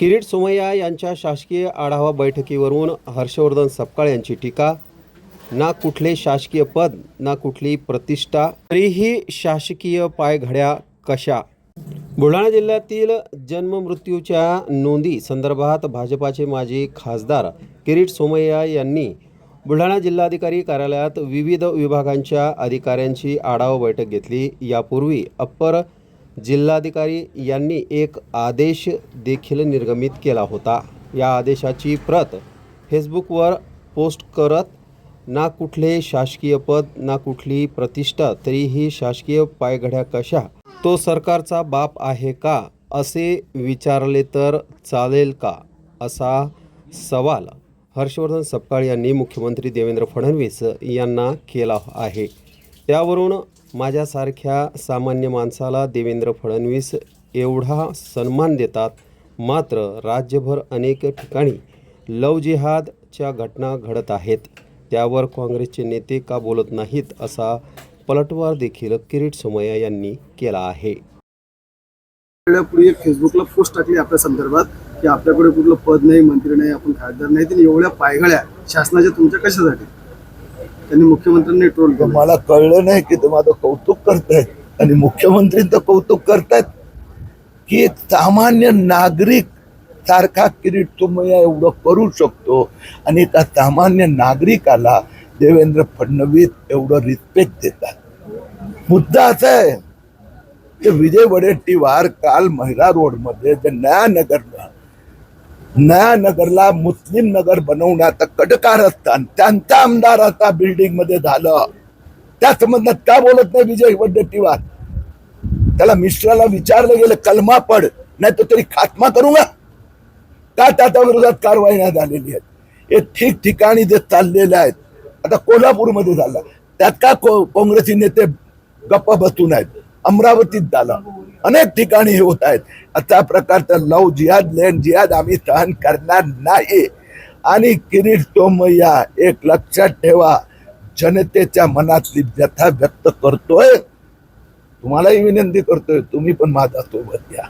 किरीट सोमय्या यांच्या शासकीय आढावा बैठकीवरून हर्षवर्धन सपकाळ यांची टीका। ना कुठले शासकीय पद ना कुठली प्रतिष्ठा, तरीही शासकीय पायघड्या कशा। बुलढाणा जिल्ह्यातील जन्ममृत्यूच्या नोंदी संदर्भात भाजपाचे माजी खासदार किरीट सोमय्या यांनी बुलढाणा जिल्हाधिकारी कार्यालयात विविध विभागांच्या अधिकाऱ्यांची आढावा बैठक घेतली। यापूर्वी अप्पर जिल्हाधिकारी यांनी एक आदेश देखील निर्गमित केला होता। या आदेशाची प्रत फेसबुकवर पोस्ट करत ना कुठले शासकीय पद ना कुठली प्रतिष्ठा, तरीही शासकीय पायघड्या कशा, तो सरकारचा बाप आहे का असे विचारले तर चालेल का, असा सवाल हर्षवर्धन सपकाळ यांनी मुख्यमंत्री देवेंद्र फडणवीस यांना केला आहे। त्यावरून माझ्यासारख्या सामान्य माणसाला देवेंद्र फडणवीस एवढा सन्मान देतात, मात्र राज्यभर अनेक ठिकाणी लव जिहादच्या घटना घडत आहेत, त्यावर काँग्रेसचे नेते का बोलत नाहीत, असा पलटवार देखील किरीट सोमय्या यांनी केला आहे। पुढे फेसबुकला पोस्ट टाकली आपल्या संदर्भात की आपल्याकडे कुठलं पद नाही, मंत्री नाही, आपण खासदार नाही, तर एवढ्या पायघड्या शासनाच्या तुमच्या कशासाठी? त्यांनी मुख्यमंत्र्यांनी ट्रोल केलं। मला कळलं नाही की ते माझं कौतुक करतायत आणि मुख्यमंत्र्यांचं कौतुक करतायत की सामान्य नागरिक सारखा किरीट सोमय्या एवढं करू शकतो आणि त्या सामान्य नागरिकाला देवेंद्र फडणवीस एवढं रिस्पेक्ट देतात। मुद्दा असा आहे की विजय वडेट्टीवार काल महिला रोडमध्ये जे नयानगरला मुस्लिम नगर बनवण्याचा कडकारस्थान त्यांचा आमदार आता बिल्डिंग मध्ये झालं, त्या संबंधात का बोलत नाही विजय वडेट्टीवार? त्याला मिश्राला विचारलं गेलं कलमा पड नाही तर तरी खात्मा करूंगा का त्याच्या विरोधात कारवाई नाही झालेली आहे। हे ठिकठिकाणी जे चाललेले आहेत, आता कोल्हापूरमध्ये झालं त्यात का काँग्रेसी नेते गप्प बसून आहेत, अमरावतीत झालं, अनेक ठिकाणी हे होत आहेत। अशा प्रकारचं लव जिहाद लँड जिहाद आम्ही सहन करणार नाही। आणि किरीट सोमय्या एक लक्षात ठेवा, जनतेच्या मनातली व्यथा व्यक्त करतोय, तुम्हालाही विनंती करतोय तुम्ही पण माझ्या सोबत या।